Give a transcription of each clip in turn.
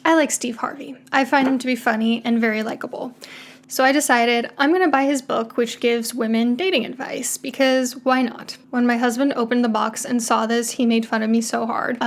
I like Steve Harvey. I find him to be funny and very likable. So I decided I'm going to buy his book, which gives women dating advice, because why not? When my husband opened the box and saw this, he made fun of me so hard.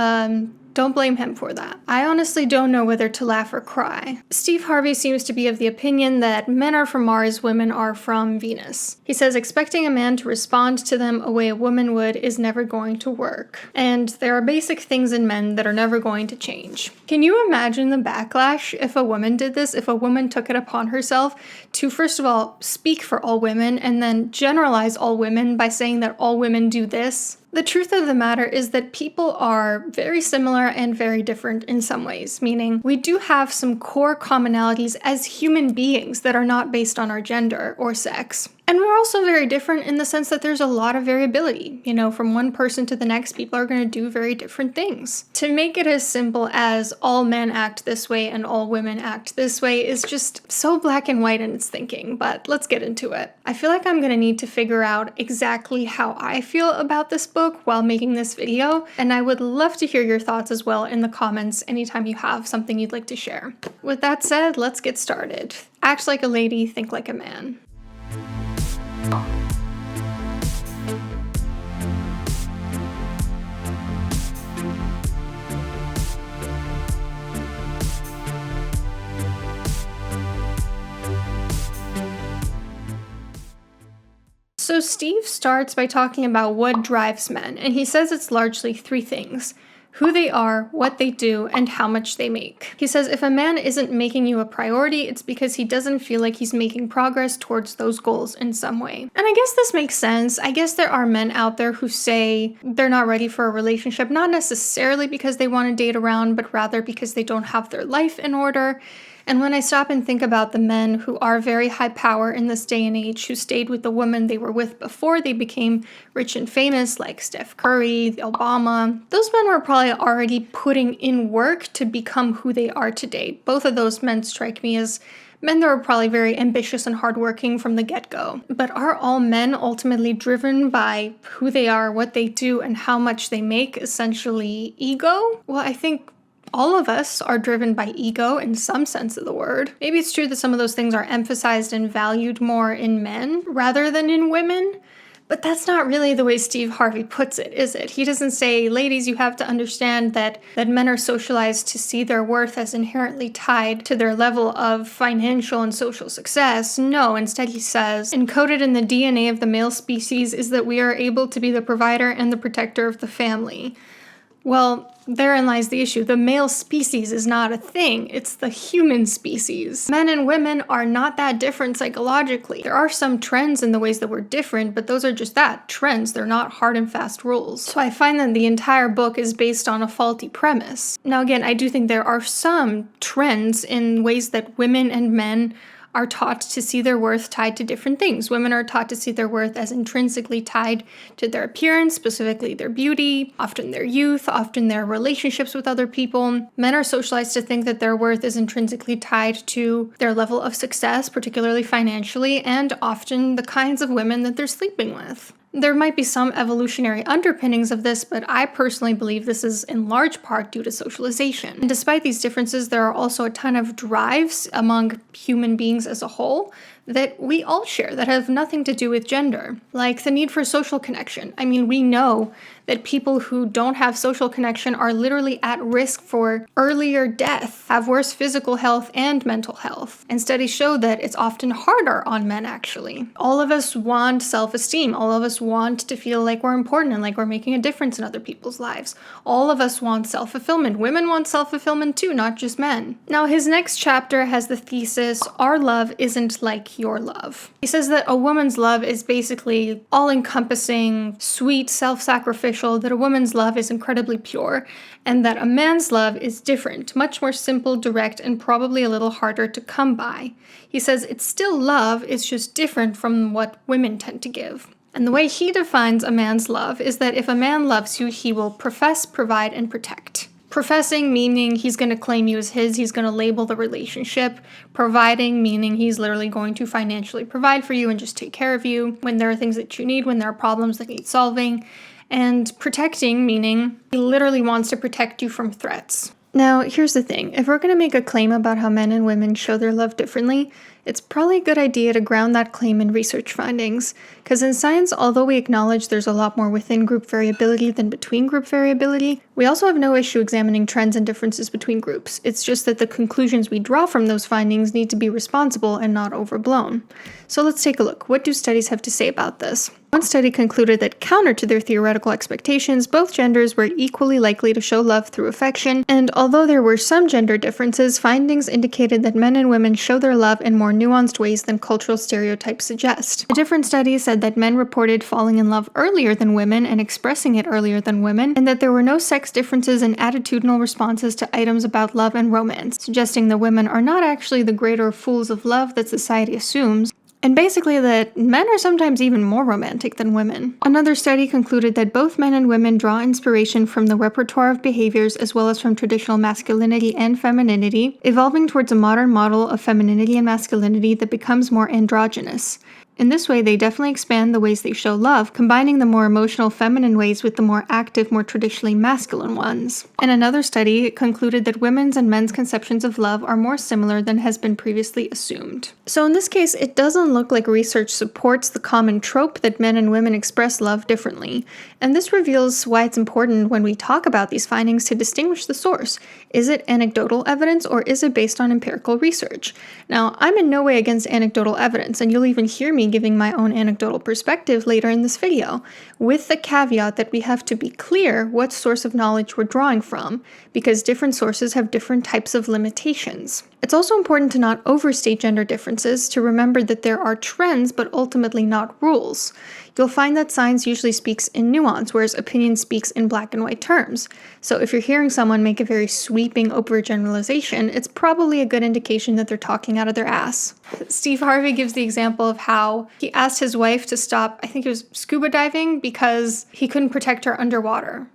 Don't blame him for that. I honestly don't know whether to laugh or cry. Steve Harvey seems to be of the opinion that men are from Mars, women are from Venus. He says expecting a man to respond to them a way a woman would is never going to work. And there are basic things in men that are never going to change. Can you imagine the backlash if a woman did this? If a woman took it upon herself to, first of all, speak for all women and then generalize all women by saying that all women do this? The truth of the matter is that people are very similar and very different in some ways, meaning we do have some core commonalities as human beings that are not based on our gender or sex. And we're also very different in the sense that there's a lot of variability. From one person to the next, people are going to do very different things. To make it as simple as all men act this way and all women act this way is just so black and white in its thinking, but let's get into it. I feel like I'm going to need to figure out exactly how I feel about this book while making this video, and I would love to hear your thoughts as well in the comments anytime you have something you'd like to share. With that said, let's get started. Act like a lady, think like a man. So Steve starts by talking about what drives men, and he says it's largely three things: who they are, what they do, and how much they make. He says if a man isn't making you a priority, it's because he doesn't feel like he's making progress towards those goals in some way. And I guess this makes sense. I guess there are men out there who say they're not ready for a relationship, not necessarily because they want to date around, but rather because they don't have their life in order. And when I stop and think about the men who are very high power in this day and age, who stayed with the woman they were with before they became rich and famous, like Steph Curry, Obama, those men were probably already putting in work to become who they are today. Both of those men strike me as men that were probably very ambitious and hardworking from the get-go. But are all men ultimately driven by who they are, what they do, and how much they make, essentially ego? Well, I think all of us are driven by ego in some sense of the word. Maybe it's true that some of those things are emphasized and valued more in men rather than in women, but that's not really the way Steve Harvey puts it, is it? He doesn't say, ladies, you have to understand that men are socialized to see their worth as inherently tied to their level of financial and social success. No, instead he says, encoded in the DNA of the male species is that we are able to be the provider and the protector of the family. Well, therein lies the issue. The male species is not a thing. It's the human species. Men and women are not that different psychologically. There are some trends in the ways that we're different, but those are just that, trends. They're not hard and fast rules. So I find that the entire book is based on a faulty premise. Now again, I do think there are some trends in ways that women and men are taught to see their worth tied to different things. Women are taught to see their worth as intrinsically tied to their appearance, specifically their beauty, often their youth, often their relationships with other people. Men are socialized to think that their worth is intrinsically tied to their level of success, particularly financially, and often the kinds of women that they're sleeping with. There might be some evolutionary underpinnings of this, but I personally believe this is in large part due to socialization. And despite these differences, there are also a ton of drives among human beings as a whole that we all share that have nothing to do with gender, like the need for social connection. I mean, we know that people who don't have social connection are literally at risk for earlier death, have worse physical health and mental health. And studies show that it's often harder on men, actually. All of us want self-esteem. All of us want to feel like we're important and like we're making a difference in other people's lives. All of us want self-fulfillment. Women want self-fulfillment too, not just men. Now, his next chapter has the thesis, our love isn't like your love. He says that a woman's love is basically all-encompassing, sweet, self-sacrificial, that a woman's love is incredibly pure, and that a man's love is different, much more simple, direct, and probably a little harder to come by. He says it's still love, it's just different from what women tend to give. And the way he defines a man's love is that if a man loves you, he will profess, provide, and protect. Professing, meaning he's going to claim you as his, he's going to label the relationship. Providing, meaning he's literally going to financially provide for you and just take care of you when there are things that you need, when there are problems that need solving. And protecting, meaning he literally wants to protect you from threats. Now, here's the thing. If we're going to make a claim about how men and women show their love differently, it's probably a good idea to ground that claim in research findings. Because in science, although we acknowledge there's a lot more within group variability than between group variability, we also have no issue examining trends and differences between groups. It's just that the conclusions we draw from those findings need to be responsible and not overblown. So let's take a look. What do studies have to say about this? One study concluded that counter to their theoretical expectations, both genders were equally likely to show love through affection, and although there were some gender differences, findings indicated that men and women show their love in more nuanced ways than cultural stereotypes suggest. A different study said that men reported falling in love earlier than women and expressing it earlier than women, and that there were no sex differences in attitudinal responses to items about love and romance, suggesting that women are not actually the greater fools of love that society assumes, and basically that men are sometimes even more romantic than women. Another study concluded that both men and women draw inspiration from the repertoire of behaviors as well as from traditional masculinity and femininity, evolving towards a modern model of femininity and masculinity that becomes more androgynous. In this way, they definitely expand the ways they show love, combining the more emotional feminine ways with the more active, more traditionally masculine ones. In another study, it concluded that women's and men's conceptions of love are more similar than has been previously assumed. So in this case, it doesn't look like research supports the common trope that men and women express love differently. And this reveals why it's important when we talk about these findings to distinguish the source. Is it anecdotal evidence or is it based on empirical research? Now, I'm in no way against anecdotal evidence, and you'll even hear me giving my own anecdotal perspective later in this video, with the caveat that we have to be clear what source of knowledge we're drawing from, because different sources have different types of limitations. It's also important to not overstate gender differences, to remember that there are trends but ultimately not rules. You'll find that science usually speaks in nuance, whereas opinion speaks in black and white terms. So if you're hearing someone make a very sweeping overgeneralization, it's probably a good indication that they're talking out of their ass. Steve Harvey gives the example of how he asked his wife to stop, I think it was scuba diving, because he couldn't protect her underwater.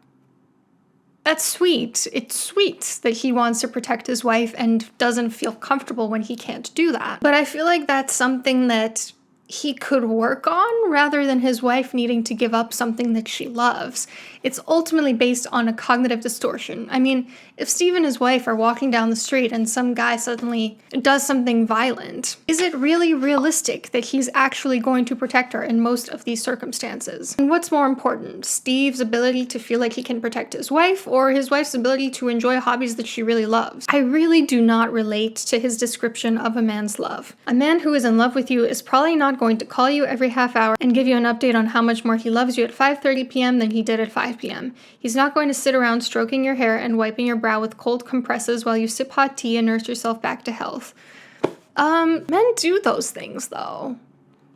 That's sweet. It's sweet that he wants to protect his wife and doesn't feel comfortable when he can't do that. But I feel like that's something that he could work on rather than his wife needing to give up something that she loves. It's ultimately based on a cognitive distortion. I mean, if Steve and his wife are walking down the street and some guy suddenly does something violent, is it really realistic that he's actually going to protect her in most of these circumstances? And what's more important, Steve's ability to feel like he can protect his wife or his wife's ability to enjoy hobbies that she really loves? I really do not relate to his description of a man's love. A man who is in love with you is probably not going to call you every half hour and give you an update on how much more he loves you at 5:30 p.m. than he did at 5 p.m. He's not going to sit around stroking your hair and wiping your brow with cold compresses while you sip hot tea and nurse yourself back to health. Men do those things, though.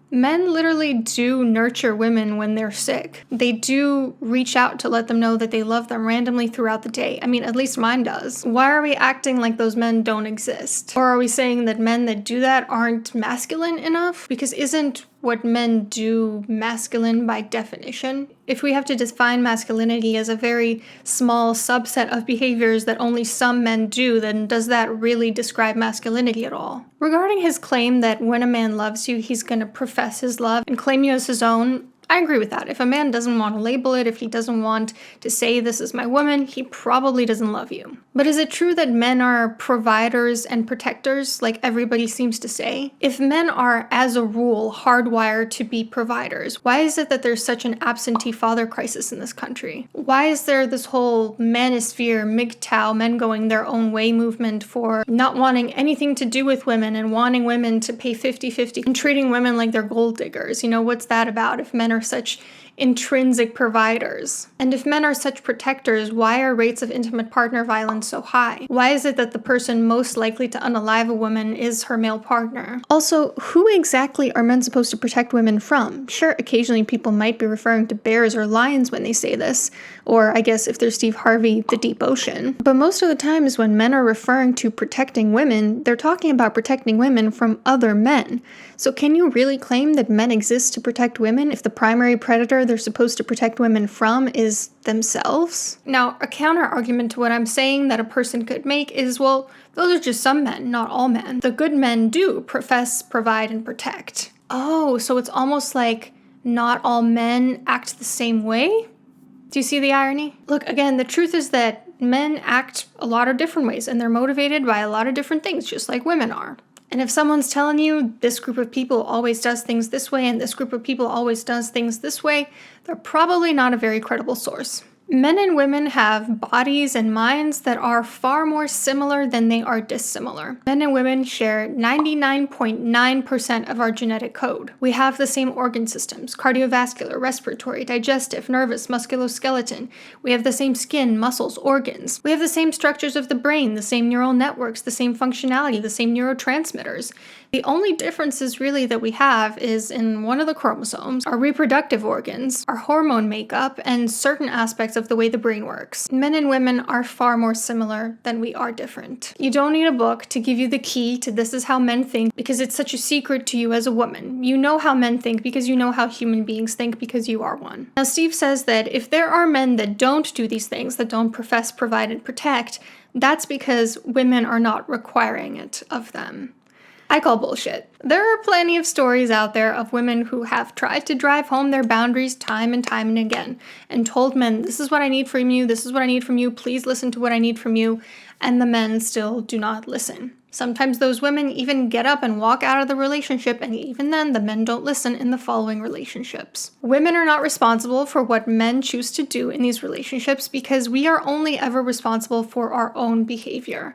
Men literally do nurture women when they're sick. They do reach out to let them know that they love them randomly throughout the day. I mean, at least mine does. Why are we acting like those men don't exist? Or are we saying that men that do that aren't masculine enough? Because isn't what men do masculine by definition? If we have to define masculinity as a very small subset of behaviors that only some men do, then does that really describe masculinity at all? Regarding his claim that when a man loves you, he's going to profess his love and claim you as his own, I agree with that. If a man doesn't want to label it, if he doesn't want to say this is my woman, he probably doesn't love you. But is it true that men are providers and protectors, like everybody seems to say? If men are, as a rule, hardwired to be providers, why is it that there's such an absentee father crisis in this country? Why is there this whole manosphere, MGTOW, men going their own way movement for not wanting anything to do with women and wanting women to pay 50-50 and treating women like they're gold diggers? You know, what's that about if men are such intrinsic providers? And if men are such protectors, why are rates of intimate partner violence so high? Why is it that the person most likely to unalive a woman is her male partner? Also, who exactly are men supposed to protect women from? Sure, occasionally people might be referring to bears or lions when they say this, or I guess if they're Steve Harvey, the deep ocean. But most of the times when men are referring to protecting women, they're talking about protecting women from other men. So can you really claim that men exist to protect women if the primary predator they're supposed to protect women from is themselves? Now, a counter argument to what I'm saying that a person could make is, well, those are just some men, not all men. The good men do profess, provide, and protect. Oh, so it's almost like not all men act the same way? Do you see the irony? Look, again, the truth is that men act a lot of different ways, and they're motivated by a lot of different things, just like women are. And if someone's telling you this group of people always does things this way and this group of people always does things this way, they're probably not a very credible source. Men and women have bodies and minds that are far more similar than they are dissimilar. Men and women share 99.9% of our genetic code. We have the same organ systems: cardiovascular, respiratory, digestive, nervous, musculoskeleton. We have the same skin, muscles, organs. We have the same structures of the brain, the same neural networks, the same functionality, the same neurotransmitters. The only differences really that we have is in one of the chromosomes, our reproductive organs, our hormone makeup, and certain aspects of the way the brain works. Men and women are far more similar than we are different. You don't need a book to give you the key to this is how men think because it's such a secret to you as a woman. You know how men think because you know how human beings think because you are one. Now, Steve says that if there are men that don't do these things, that don't profess, provide, and protect, that's because women are not requiring it of them. I call bullshit. There are plenty of stories out there of women who have tried to drive home their boundaries time and again, and told men, this is what I need from you, this is what I need from you, please listen to what I need from you, and the men still do not listen. Sometimes those women even get up and walk out of the relationship, and even then the men don't listen in the following relationships. Women are not responsible for what men choose to do in these relationships because we are only ever responsible for our own behavior.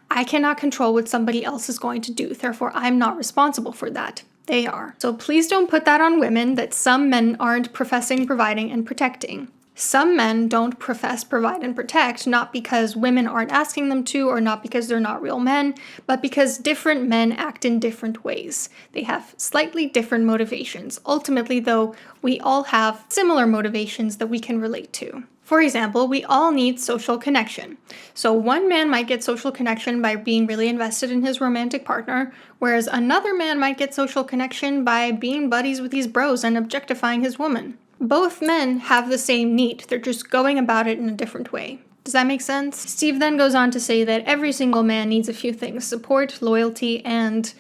I cannot control what somebody else is going to do, therefore I'm not responsible for that. They are. So please don't put that on women that some men aren't professing, providing, and protecting. Some men don't profess, provide, and protect, not because women aren't asking them to, or not because they're not real men, but because different men act in different ways. They have slightly different motivations. Ultimately, though, we all have similar motivations that we can relate to. For example, we all need social connection. So one man might get social connection by being really invested in his romantic partner, whereas another man might get social connection by being buddies with his bros and objectifying his woman. Both men have the same need, they're just going about it in a different way. Does that make sense? Steve then goes on to say that every single man needs a few things: support, loyalty, and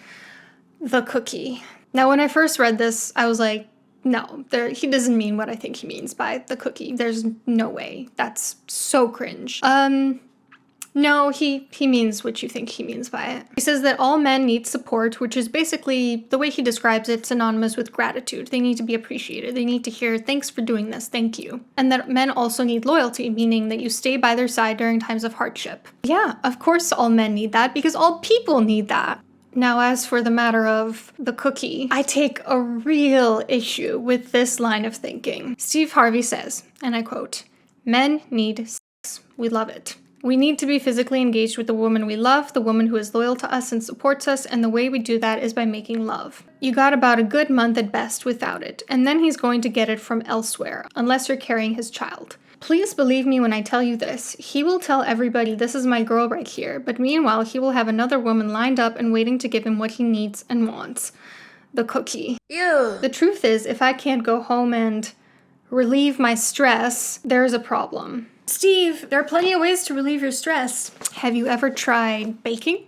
the cookie. Now, when I first read this, I was like, no, he doesn't mean what I think he means by the cookie. There's no way. That's so cringe. No, he means what you think he means by it. He says that all men need support, which is basically, the way he describes it, synonymous with gratitude. They need to be appreciated. They need to hear, thanks for doing this, thank you. And that men also need loyalty, meaning that you stay by their side during times of hardship. Yeah, of course all men need that, because all people need that. Now, as for the matter of the cookie, I take a real issue with this line of thinking. Steve Harvey says, and I quote, "Men need sex. We love it. We need to be physically engaged with the woman we love, the woman who is loyal to us and supports us, and the way we do that is by making love. You got about a good month at best without it, and then he's going to get it from elsewhere, unless you're carrying his child. Please believe me when I tell you this. He will tell everybody this is my girl right here, but meanwhile he will have another woman lined up and waiting to give him what he needs and wants. The cookie. Ew. The truth is, if I can't go home and relieve my stress, there's a problem." Steve, there are plenty of ways to relieve your stress. Have you ever tried baking?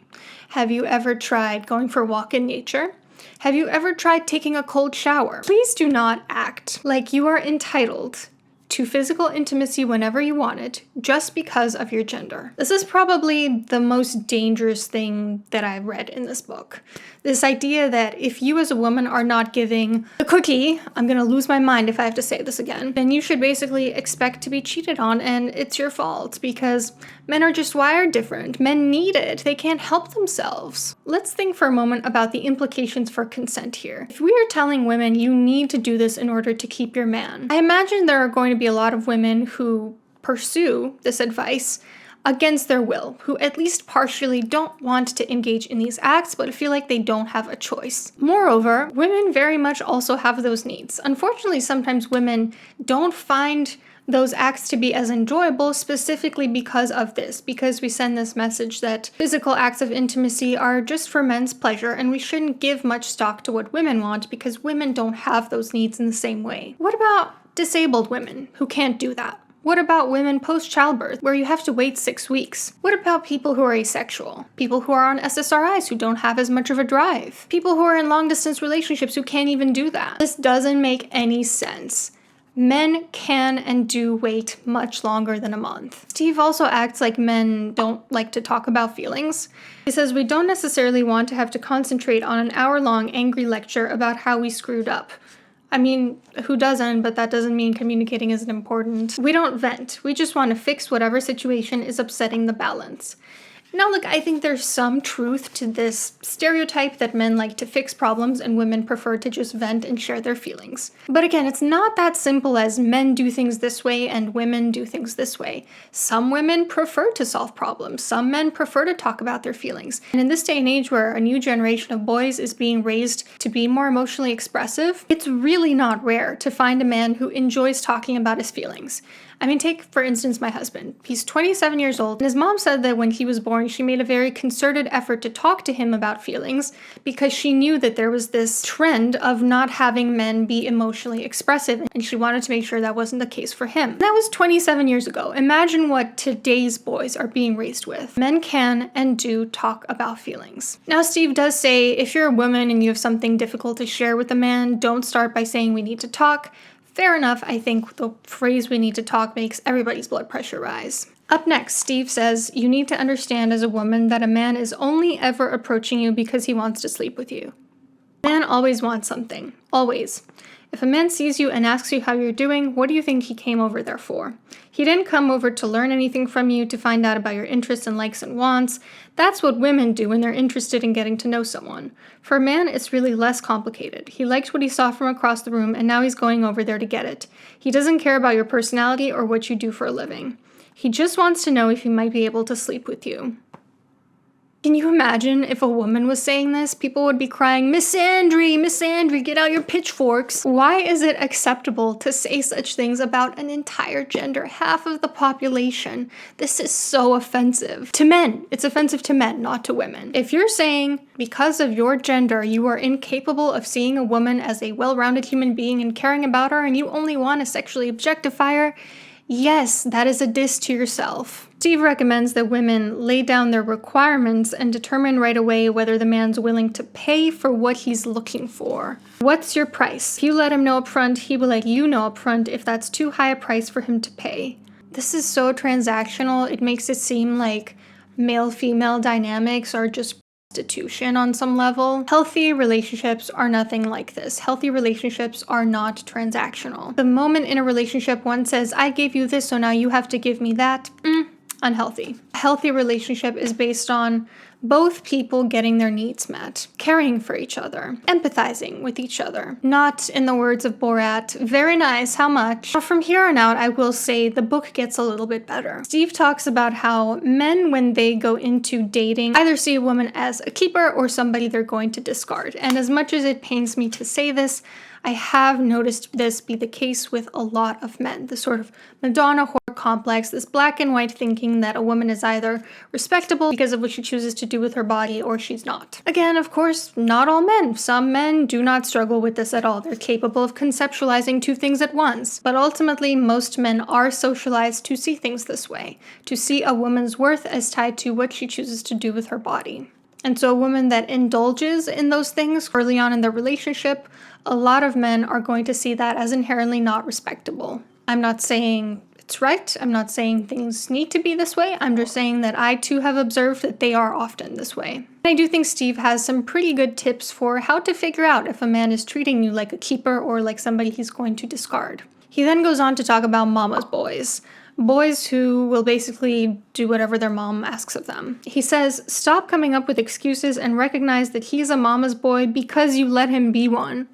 Have you ever tried going for a walk in nature? Have you ever tried taking a cold shower? Please do not act like you are entitled to physical intimacy whenever you want it, just because of your gender. This is probably the most dangerous thing that I've read in this book. This idea that if you as a woman are not giving the cookie, I'm gonna lose my mind if I have to say this again, then you should basically expect to be cheated on, and it's your fault because men are just wired different. Men need it. They can't help themselves. Let's think for a moment about the implications for consent here. If we are telling women you need to do this in order to keep your man, I imagine there are going to be a lot of women who pursue this advice against their will, who at least partially don't want to engage in these acts but feel like they don't have a choice. Moreover, women very much also have those needs. Unfortunately, sometimes women don't find those acts to be as enjoyable specifically because of this, because we send this message that physical acts of intimacy are just for men's pleasure and we shouldn't give much stock to what women want because women don't have those needs in the same way. What about disabled women who can't do that? What about women post-childbirth, where you have to wait 6 weeks? What about people who are asexual? People who are on SSRIs who don't have as much of a drive? People who are in long-distance relationships who can't even do that? This doesn't make any sense. Men can and do wait much longer than a month. Steve also acts like men don't like to talk about feelings. He says we don't necessarily want to have to concentrate on an hour-long angry lecture about how we screwed up. I mean, who doesn't, but that doesn't mean communicating isn't important. We don't vent. We just want to fix whatever situation is upsetting the balance. Now, look, I think there's some truth to this stereotype that men like to fix problems and women prefer to just vent and share their feelings. But again, it's not that simple as men do things this way and women do things this way. Some women prefer to solve problems. Some men prefer to talk about their feelings. And in this day and age where a new generation of boys is being raised to be more emotionally expressive, it's really not rare to find a man who enjoys talking about his feelings. I mean, take, for instance, my husband. He's 27 years old, and his mom said that when he was born, she made a very concerted effort to talk to him about feelings because she knew that there was this trend of not having men be emotionally expressive, and she wanted to make sure that wasn't the case for him. That was 27 years ago. Imagine what today's boys are being raised with. Men can and do talk about feelings. Now, Steve does say if you're a woman and you have something difficult to share with a man, don't start by saying we need to talk. Fair enough, I think the phrase we need to talk makes everybody's blood pressure rise. Up next, Steve says, you need to understand as a woman that a man is only ever approaching you because he wants to sleep with you. A man always wants something. Always. If a man sees you and asks you how you're doing, what do you think he came over there for? He didn't come over to learn anything from you, to find out about your interests and likes and wants. That's what women do when they're interested in getting to know someone. For a man, it's really less complicated. He liked what he saw from across the room, and now he's going over there to get it. He doesn't care about your personality or what you do for a living. He just wants to know if he might be able to sleep with you. Can you imagine if a woman was saying this? People would be crying, Miss Andry, get out your pitchforks. Why is it acceptable to say such things about an entire gender, half of the population? This is so offensive. To men. It's offensive to men, not to women. If you're saying because of your gender, you are incapable of seeing a woman as a well-rounded human being and caring about her, and you only want to sexually objectify her, yes, that is a diss to yourself. Steve recommends that women lay down their requirements and determine right away whether the man's willing to pay for what he's looking for. What's your price? If you let him know up front, he will let you know up front if that's too high a price for him to pay. This is so transactional. It makes it seem like male-female dynamics are just prostitution on some level. Healthy relationships are nothing like this. Healthy relationships are not transactional. The moment in a relationship one says, I gave you this, so now you have to give me that, unhealthy. A healthy relationship is based on both people getting their needs met, caring for each other, empathizing with each other. Not, in the words of Borat, very nice, how much? Now, from here on out, I will say the book gets a little bit better. Steve talks about how men, when they go into dating, either see a woman as a keeper or somebody they're going to discard. And as much as it pains me to say this, I have noticed this be the case with a lot of men. The sort of Madonna whore complex, this black and white thinking that a woman is either respectable because of what she chooses to do with her body or she's not. Again, of course, not all men. Some men do not struggle with this at all. They're capable of conceptualizing two things at once. But ultimately, most men are socialized to see things this way, to see a woman's worth as tied to what she chooses to do with her body. And so a woman that indulges in those things early on in their relationship, a lot of men are going to see that as inherently not respectable. I'm not saying it's right. I'm not saying things need to be this way. I'm just saying that I too have observed that they are often this way. I do think Steve has some pretty good tips for how to figure out if a man is treating you like a keeper or like somebody he's going to discard. He then goes on to talk about mama's boys. Boys who will basically do whatever their mom asks of them. He says, stop coming up with excuses and recognize that he's a mama's boy because you let him be one.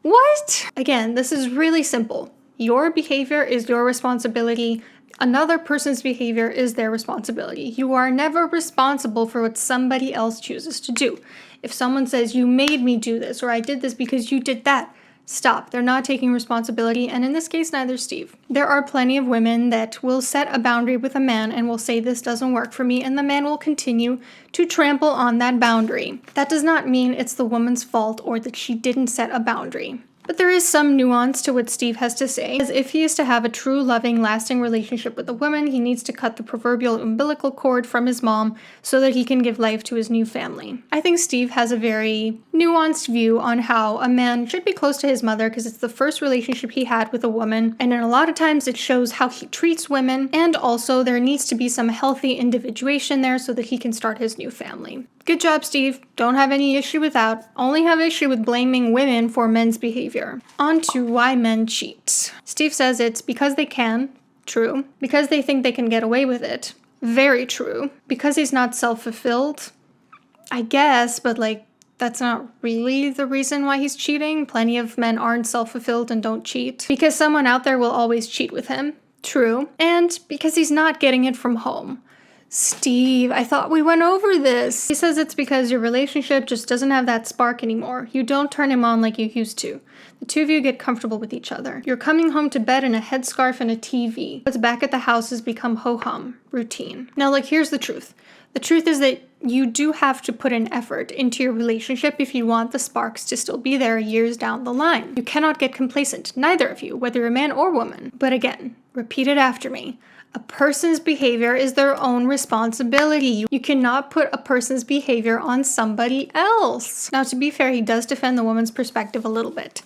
What? Again, this is really simple. Your behavior is your responsibility. Another person's behavior is their responsibility. You are never responsible for what somebody else chooses to do. If someone says, you made me do this, or I did this because you did that, stop. They're not taking responsibility, and in this case, neither Steve. There are plenty of women that will set a boundary with a man and will say this doesn't work for me, and the man will continue to trample on that boundary. That does not mean it's the woman's fault or that she didn't set a boundary. But there is some nuance to what Steve has to say, as if he is to have a true, loving, lasting relationship with a woman, he needs to cut the proverbial umbilical cord from his mom so that he can give life to his new family. I think Steve has a very nuanced view on how a man should be close to his mother because it's the first relationship he had with a woman, and in a lot of times it shows how he treats women, and also there needs to be some healthy individuation there so that he can start his new family. Good job, Steve. Don't have any issue with that. Only have issue with blaming women for men's behavior. On to why men cheat. Steve says it's because they can. True. Because they think they can get away with it. Very true. Because he's not self-fulfilled. I guess, but that's not really the reason why he's cheating. Plenty of men aren't self-fulfilled and don't cheat. Because someone out there will always cheat with him. True. And because he's not getting it from home. Steve, I thought we went over this. He says it's because your relationship just doesn't have that spark anymore. You don't turn him on like you used to. The two of you get comfortable with each other. You're coming home to bed in a headscarf and a TV. What's back at the house has become ho-hum, routine. Now, here's the truth. The truth is that you do have to put an effort into your relationship if you want the sparks to still be there years down the line. You cannot get complacent, neither of you, whether you're a man or woman. But again, repeat it after me. A person's behavior is their own responsibility. You cannot put a person's behavior on somebody else. Now, to be fair, he does defend the woman's perspective a little bit.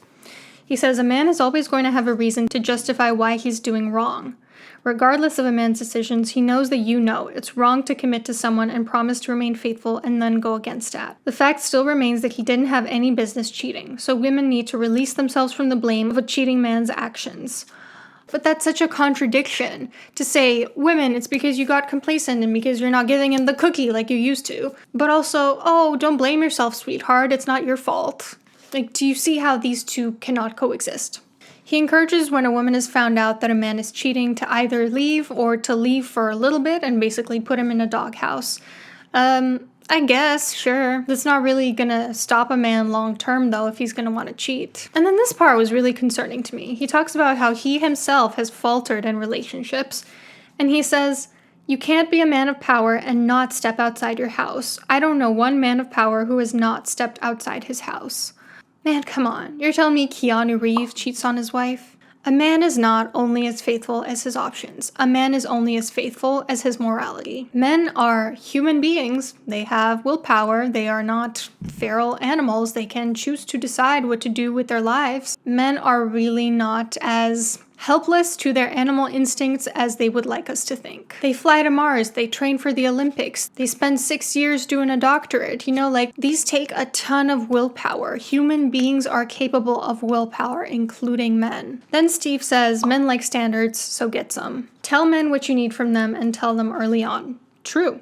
He says a man is always going to have a reason to justify why he's doing wrong. Regardless of a man's decisions, he knows that you know it's wrong to commit to someone and promise to remain faithful and then go against that. The fact still remains that he didn't have any business cheating, so women need to release themselves from the blame of a cheating man's actions. But that's such a contradiction to say, women, it's because you got complacent and because you're not giving him the cookie like you used to. But also, oh, don't blame yourself, sweetheart. It's not your fault. Do you see how these two cannot coexist? He encourages when a woman has found out that a man is cheating to either leave or to leave for a little bit and basically put him in a doghouse. I guess, sure. That's not really gonna stop a man long term, though, if he's gonna want to cheat. And then this part was really concerning to me. He talks about how he himself has faltered in relationships, and he says, you can't be a man of power and not step outside your house. I don't know one man of power who has not stepped outside his house. Man, come on. You're telling me Keanu Reeves cheats on his wife? A man is not only as faithful as his options. A man is only as faithful as his morality. Men are human beings. They have willpower. They are not feral animals. They can choose to decide what to do with their lives. Men are really not as helpless to their animal instincts as they would like us to think. They fly to Mars, they train for the Olympics, they spend 6 years doing a doctorate. These take a ton of willpower. Human beings are capable of willpower, including men. Then Steve says, men like standards, so get some. Tell men what you need from them and tell them early on. True.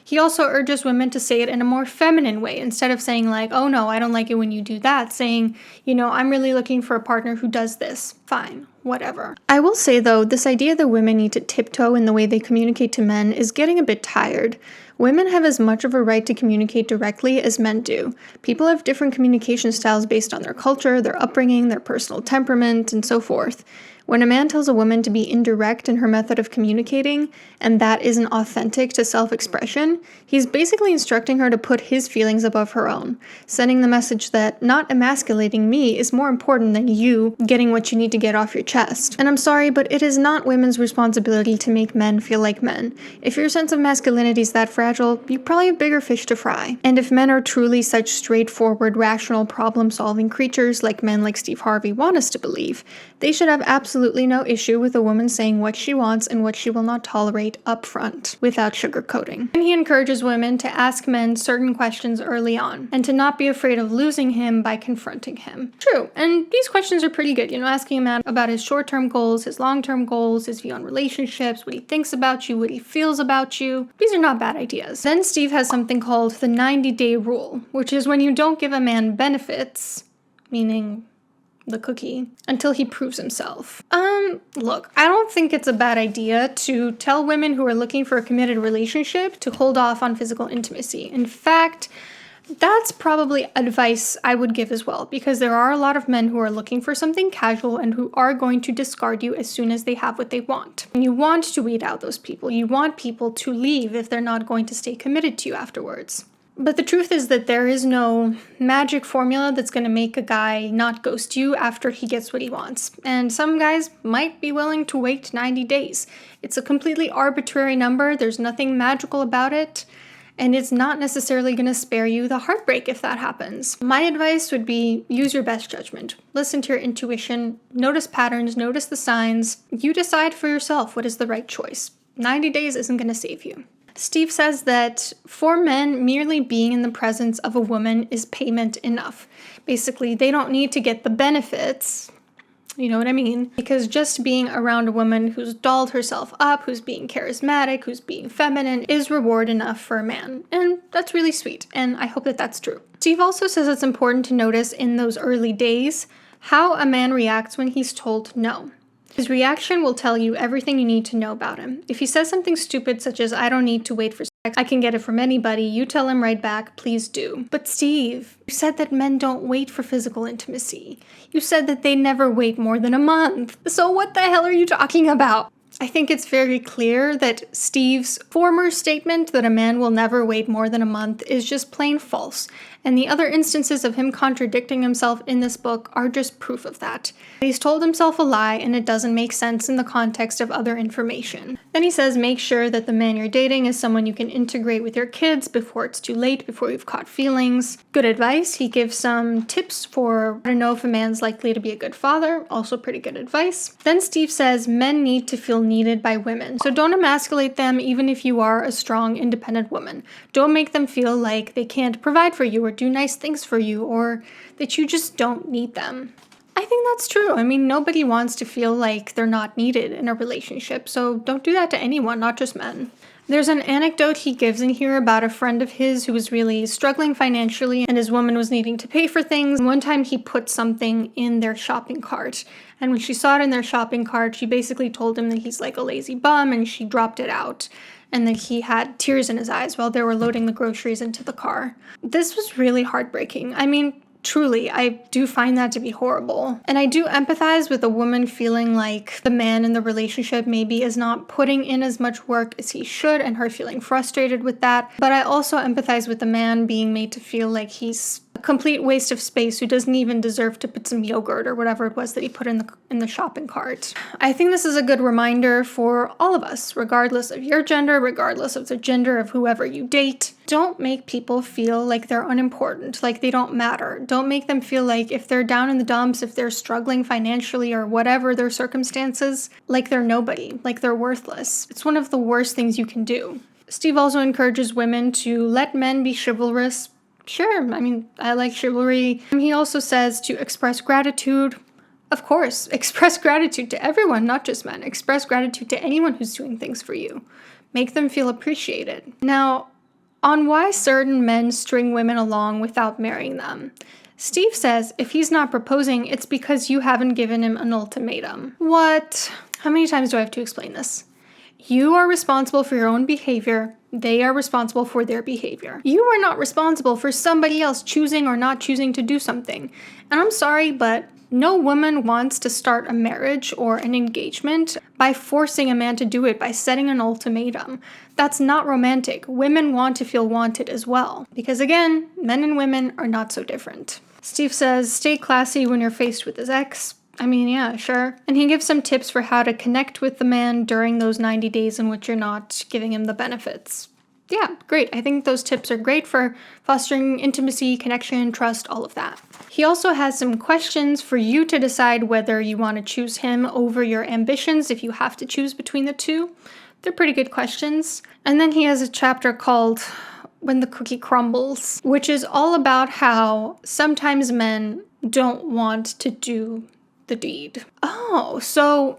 He also urges women to say it in a more feminine way, instead of saying oh no, I don't like it when you do that, saying, I'm really looking for a partner who does this. Fine, whatever. I will say though, this idea that women need to tiptoe in the way they communicate to men is getting a bit tired. Women have as much of a right to communicate directly as men do. People have different communication styles based on their culture, their upbringing, their personal temperament, and so forth. When a man tells a woman to be indirect in her method of communicating, and that isn't authentic to self-expression, he's basically instructing her to put his feelings above her own, sending the message that not emasculating me is more important than you getting what you need to get off your chest. And I'm sorry, but it is not women's responsibility to make men feel like men. If your sense of masculinity is that fragile, you probably have bigger fish to fry. And if men are truly such straightforward, rational, problem-solving creatures like men like Steve Harvey want us to believe, they should have absolutely no issue with a woman saying what she wants and what she will not tolerate up front, without sugarcoating. And he encourages women to ask men certain questions early on, and to not be afraid of losing him by confronting him. True, and these questions are pretty good, asking a man about his short-term goals, his long-term goals, his view on relationships, what he thinks about you, what he feels about you. These are not bad ideas. Then Steve has something called the 90-day rule, which is when you don't give a man benefits, meaning the cookie, until he proves himself. Look, I don't think it's a bad idea to tell women who are looking for a committed relationship to hold off on physical intimacy. In fact, that's probably advice I would give as well, because there are a lot of men who are looking for something casual and who are going to discard you as soon as they have what they want. And you want to weed out those people. You want people to leave if they're not going to stay committed to you afterwards. But the truth is that there is no magic formula that's going to make a guy not ghost you after he gets what he wants. And some guys might be willing to wait 90 days. It's a completely arbitrary number. There's nothing magical about it. And it's not necessarily going to spare you the heartbreak if that happens. My advice would be use your best judgment. Listen to your intuition. Notice patterns. Notice the signs. You decide for yourself what is the right choice. 90 days isn't going to save you. Steve says that for men, merely being in the presence of a woman is payment enough. Basically, they don't need to get the benefits, you know what I mean? Because just being around a woman who's dolled herself up, who's being charismatic, who's being feminine, is reward enough for a man. And that's really sweet, and I hope that that's true. Steve also says it's important to notice in those early days how a man reacts when he's told no. His reaction will tell you everything you need to know about him. If he says something stupid such as, I don't need to wait for sex, I can get it from anybody, you tell him right back, please do. But Steve, you said that men don't wait for physical intimacy. You said that they never wait more than a month. So what the hell are you talking about? I think it's very clear that Steve's former statement that a man will never wait more than a month is just plain false, and the other instances of him contradicting himself in this book are just proof of that. He's told himself a lie, and it doesn't make sense in the context of other information. Then he says make sure that the man you're dating is someone you can integrate with your kids before it's too late, before you've caught feelings. Good advice. He gives some tips for how to know if a man's likely to be a good father, also pretty good advice. Then Steve says men need to feel needed by women, so don't emasculate them even if you are a strong, independent woman. Don't make them feel like they can't provide for you or do nice things for you, or that you just don't need them. I think that's true. I mean, nobody wants to feel like they're not needed in a relationship, so don't do that to anyone, not just men. There's an anecdote he gives in here about a friend of his who was really struggling financially and his woman was needing to pay for things. One time he put something in their shopping cart, and when she saw it in their shopping cart, she basically told him that he's like a lazy bum, and she dropped it out. And that he had tears in his eyes while they were loading the groceries into the car. This was really heartbreaking. I mean, truly, I do find that to be horrible. And I do empathize with a woman feeling like the man in the relationship maybe is not putting in as much work as he should, and her feeling frustrated with that. But I also empathize with the man being made to feel like he's a complete waste of space who doesn't even deserve to put some yogurt or whatever it was that he put in the shopping cart. I think this is a good reminder for all of us, regardless of your gender, regardless of the gender of whoever you date. Don't make people feel like they're unimportant, like they don't matter. Don't make them feel like if they're down in the dumps, if they're struggling financially or whatever their circumstances, like they're nobody, like they're worthless. It's one of the worst things you can do. Steve also encourages women to let men be chivalrous. Sure, I mean, I like chivalry. He also says to express gratitude. Of course, express gratitude to everyone, not just men. Express gratitude to anyone who's doing things for you. Make them feel appreciated. Now, on why certain men string women along without marrying them, Steve says if he's not proposing, it's because you haven't given him an ultimatum. What? How many times do I have to explain this? You are responsible for your own behavior. They are responsible for their behavior. You are not responsible for somebody else choosing or not choosing to do something. And I'm sorry, but no woman wants to start a marriage or an engagement by forcing a man to do it, by setting an ultimatum. That's not romantic. Women want to feel wanted as well. Because again, men and women are not so different. Steve says, stay classy when you're faced with his ex. I mean, yeah, sure. And he gives some tips for how to connect with the man during those 90 days in which you're not giving him the benefits. Yeah, great. I think those tips are great for fostering intimacy, connection, trust, all of that. He also has some questions for you to decide whether you want to choose him over your ambitions if you have to choose between the two. They're pretty good questions. And then he has a chapter called When the Cookie Crumbles, which is all about how sometimes men don't want to do the deed. Oh, so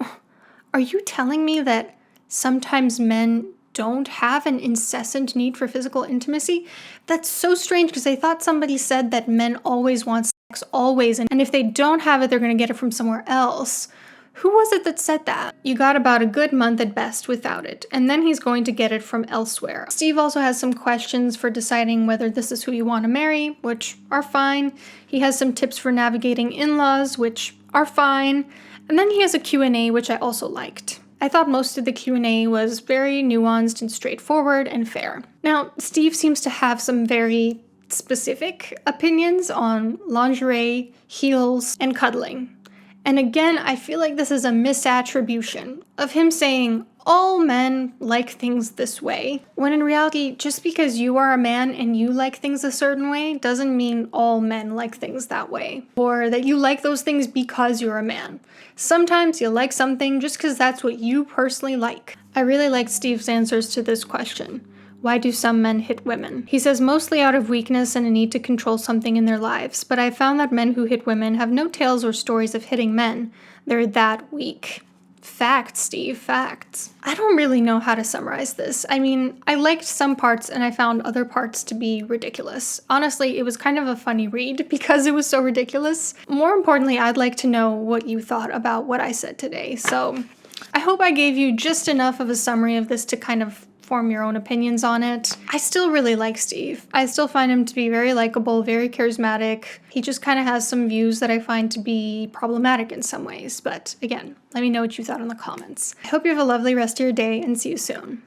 are you telling me that sometimes men don't have an incessant need for physical intimacy? That's so strange because I thought somebody said that men always want sex, always, and if they don't have it, they're going to get it from somewhere else. Who was it that said that? You got about a good month at best without it, and then he's going to get it from elsewhere. Steve also has some questions for deciding whether this is who you want to marry, which are fine. He has some tips for navigating in-laws, which are fine. And then he has a Q&A, which I also liked. I thought most of the Q&A was very nuanced and straightforward and fair. Now, Steve seems to have some very specific opinions on lingerie, heels, and cuddling. And again, I feel like this is a misattribution of him saying all men like things this way, when in reality, just because you are a man and you like things a certain way doesn't mean all men like things that way, or that you like those things because you're a man. Sometimes you like something just because that's what you personally like. I really liked Steve's answers to this question. Why do some men hit women? He says mostly out of weakness and a need to control something in their lives, but I found that men who hit women have no tales or stories of hitting men. They're that weak. Facts, Steve, facts. I don't really know how to summarize this. I mean, I liked some parts and I found other parts to be ridiculous. Honestly, it was kind of a funny read because it was so ridiculous. More importantly, I'd like to know what you thought about what I said today. So I hope I gave you just enough of a summary of this to kind of form your own opinions on it. I still really like Steve. I still find him to be very likable, very charismatic. He just kind of has some views that I find to be problematic in some ways. But again, let me know what you thought in the comments. I hope you have a lovely rest of your day and see you soon.